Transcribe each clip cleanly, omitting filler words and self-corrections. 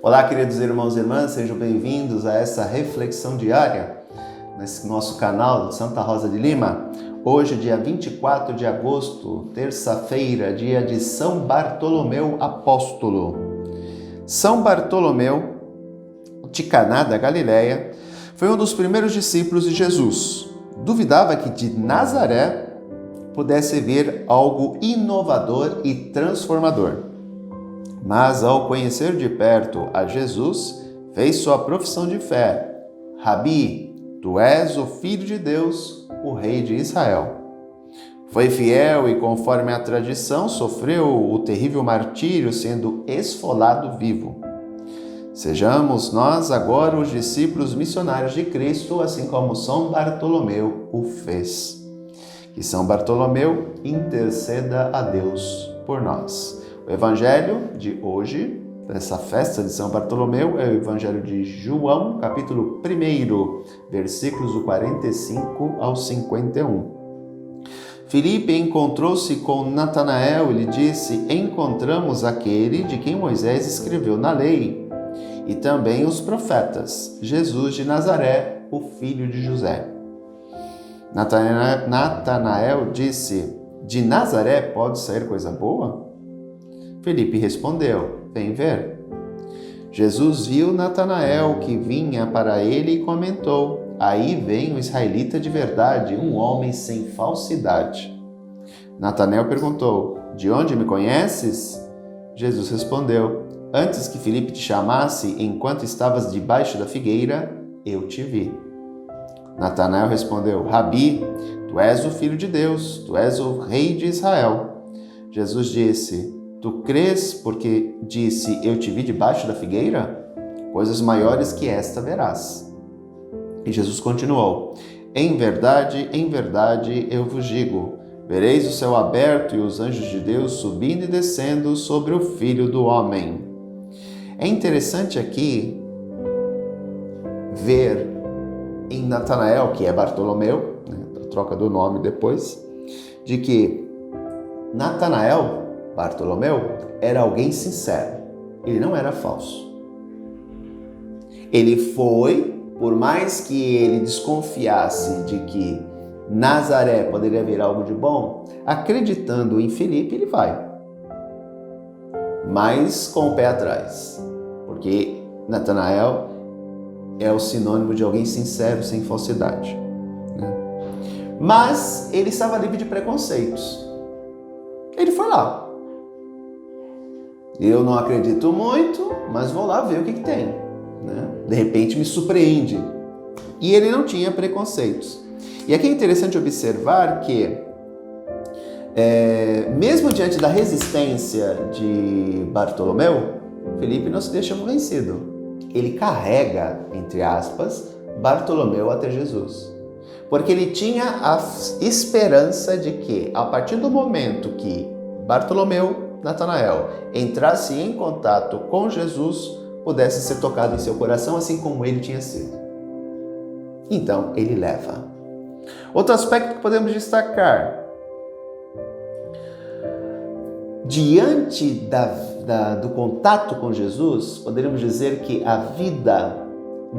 Olá, queridos irmãos e irmãs, sejam bem-vindos a essa reflexão diária nesse nosso canal Santa Rosa de Lima. Hoje, dia 24 de agosto, terça-feira, dia de São Bartolomeu Apóstolo. São Bartolomeu de Caná da Galileia foi um dos primeiros discípulos de Jesus. Duvidava que de Nazaré pudesse vir algo inovador e transformador. Mas ao conhecer de perto a Jesus, fez sua profissão de fé. Rabi, tu és o Filho de Deus, o Rei de Israel. Foi fiel e, conforme a tradição, sofreu o terrível martírio, sendo esfolado vivo. Sejamos nós agora os discípulos missionários de Cristo, assim como São Bartolomeu o fez. Que São Bartolomeu interceda a Deus por nós. O Evangelho de hoje, dessa festa de São Bartolomeu, é o Evangelho de João, capítulo 1, versículos do 45 ao 51. Filipe encontrou-se com Natanael e lhe disse: encontramos aquele de quem Moisés escreveu na lei, e também os profetas, Jesus de Nazaré, o filho de José. Natanael disse: de Nazaré pode sair coisa boa? Filipe respondeu: vem ver. Jesus viu Natanael que vinha para ele e comentou: aí vem um israelita de verdade, um homem sem falsidade. Natanael perguntou: de onde me conheces? Jesus respondeu: antes que Filipe te chamasse, enquanto estavas debaixo da figueira, eu te vi. Natanael respondeu: Rabi, tu és o Filho de Deus, tu és o Rei de Israel. Jesus disse: tu crês porque disse, eu te vi debaixo da figueira? Coisas maiores que esta verás. E Jesus continuou: em verdade, eu vos digo, vereis o céu aberto e os anjos de Deus subindo e descendo sobre o Filho do Homem. É interessante aqui ver em Natanael, que é Bartolomeu, a troca do nome depois, de que Natanael, Bartolomeu, era alguém sincero. Ele não era falso. Ele foi, por mais que ele desconfiasse de que Nazaré poderia vir algo de bom, acreditando em Filipe, ele vai. Mas com o pé atrás. Porque Natanael é o sinônimo de alguém sincero, sem falsidade. Mas ele estava livre de preconceitos. Ele foi lá. Eu não acredito muito, mas vou lá ver o que tem. De repente me surpreende. E ele não tinha preconceitos. E aqui é interessante observar que, mesmo diante da resistência de Bartolomeu, Filipe não se deixa vencido. Ele carrega, entre aspas, Bartolomeu até Jesus. Porque ele tinha a esperança de que, a partir do momento que Bartolomeu, Natanael, entrasse em contato com Jesus, pudesse ser tocado em seu coração, assim como ele tinha sido. Então, ele leva. Outro aspecto que podemos destacar: diante do contato com Jesus, poderíamos dizer que a vida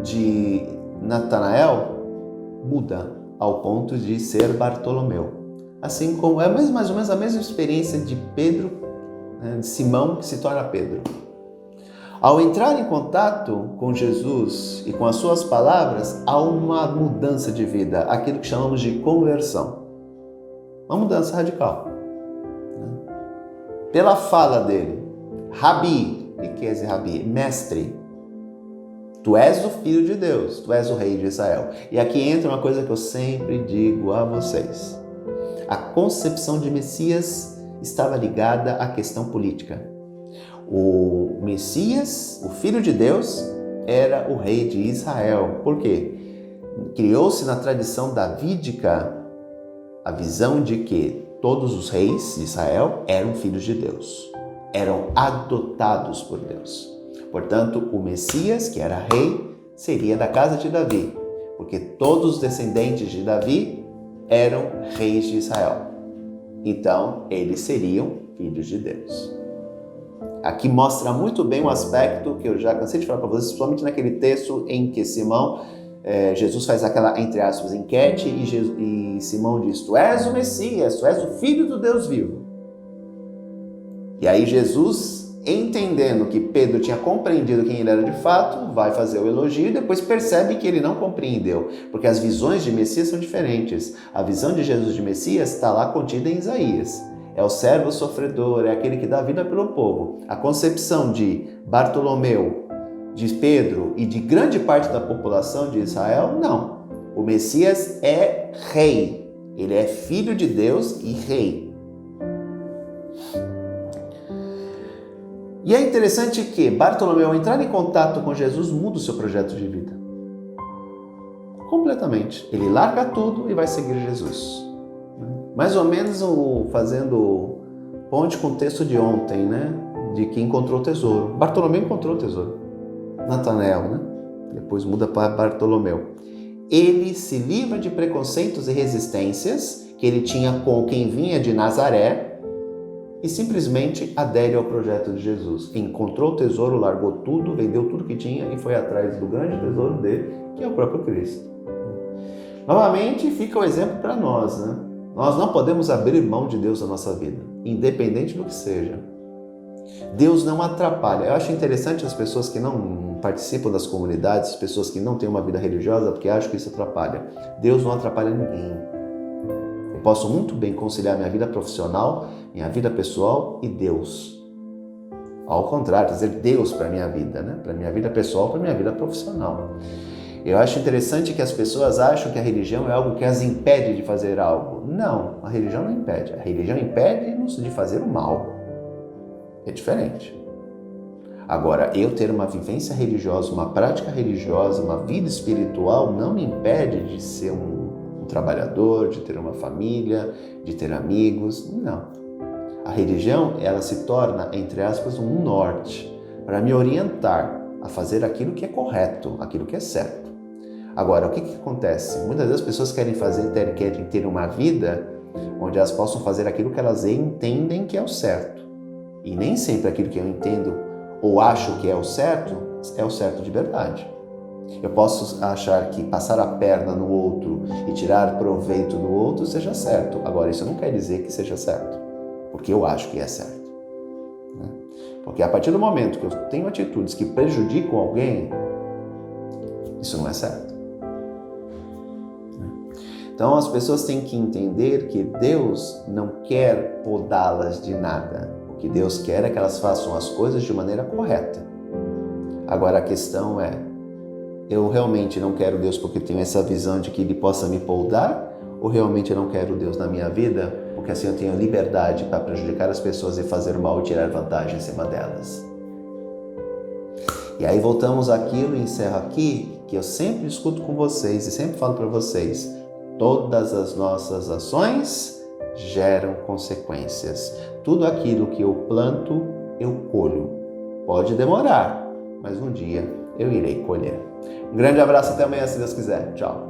de Natanael muda ao ponto de ser Bartolomeu. Assim como é mais ou menos a mesma experiência de Pedro, de Simão, que se torna Pedro. Ao entrar em contato com Jesus e com as suas palavras, há uma mudança de vida, aquilo que chamamos de conversão. Uma mudança radical. Pela fala dele, Rabi, o que é esse Rabi? Mestre. Tu és o Filho de Deus, tu és o Rei de Israel. E aqui entra uma coisa que eu sempre digo a vocês. A concepção de Messias estava ligada à questão política. O Messias, o Filho de Deus, era o Rei de Israel. Por quê? Criou-se na tradição davídica a visão de que todos os reis de Israel eram filhos de Deus, eram adotados por Deus. Portanto, o Messias, que era rei, seria da casa de Davi, porque todos os descendentes de Davi eram reis de Israel. Então, eles seriam filhos de Deus. Aqui mostra muito bem um aspecto que eu já cansei de falar para vocês, principalmente naquele texto em que Jesus faz aquela, entre aspas, enquete e Simão diz: tu és o Messias, tu és o Filho do Deus vivo. E aí Jesus, entendendo que Pedro tinha compreendido quem ele era de fato, vai fazer o elogio e depois percebe que ele não compreendeu, porque as visões de Messias são diferentes. A visão de Jesus de Messias está lá contida em Isaías. É o servo sofredor, é aquele que dá vida pelo povo. A concepção de Bartolomeu, de Pedro e de grande parte da população de Israel, não. O Messias é rei. Ele é filho de Deus e rei. E é interessante que Bartolomeu, ao entrar em contato com Jesus, muda o seu projeto de vida. Completamente. Ele larga tudo e vai seguir Jesus. Mais ou menos fazendo ponte com o texto de ontem, né? De que encontrou o tesouro. Bartolomeu encontrou o tesouro. Natanael, né? Depois muda para Bartolomeu. Ele se livra de preconceitos e resistências que ele tinha com quem vinha de Nazaré e simplesmente adere ao projeto de Jesus. Encontrou o tesouro, largou tudo, vendeu tudo que tinha e foi atrás do grande tesouro dele, que é o próprio Cristo. Novamente, fica o exemplo para nós, né? Nós não podemos abrir mão de Deus na nossa vida, independente do que seja. Deus não atrapalha. Eu acho interessante as pessoas que não participam das comunidades, as pessoas que não têm uma vida religiosa, porque acham que isso atrapalha. Deus não atrapalha ninguém. Eu posso muito bem conciliar minha vida profissional, minha vida pessoal e Deus. Ao contrário, trazer Deus para a minha vida, né? Para a minha vida pessoal, para a minha vida profissional. Eu acho interessante que as pessoas acham que a religião é algo que as impede de fazer algo. Não, a religião não impede. A religião impede-nos de fazer o mal. É diferente. Agora, eu ter uma vivência religiosa, uma prática religiosa, uma vida espiritual, não me impede de ser um trabalhador, de ter uma família, de ter amigos. Não. A religião, ela se torna, entre aspas, um norte para me orientar a fazer aquilo que é correto, aquilo que é certo. Agora, o que acontece? Muitas vezes as pessoas querem ter uma vida onde elas possam fazer aquilo que elas entendem que é o certo. E nem sempre aquilo que eu entendo ou acho que é o certo de verdade. Eu posso achar que passar a perna no outro e tirar proveito do outro seja certo. Agora, isso não quer dizer que seja certo, porque eu acho que é certo. Porque a partir do momento que eu tenho atitudes que prejudicam alguém, isso não é certo. Então as pessoas têm que entender que Deus não quer podá-las de nada. O que Deus quer é que elas façam as coisas de maneira correta. Agora a questão é, eu realmente não quero Deus porque tenho essa visão de que Ele possa me podar? Ou realmente eu não quero Deus na minha vida porque assim eu tenho liberdade para prejudicar as pessoas e fazer mal e tirar vantagem em cima delas? E aí voltamos àquilo e encerro aqui, que eu sempre discuto com vocês e sempre falo para vocês: todas as nossas ações geram consequências. Tudo aquilo que eu planto, eu colho. Pode demorar, mas um dia eu irei colher. Um grande abraço, até amanhã, se Deus quiser. Tchau.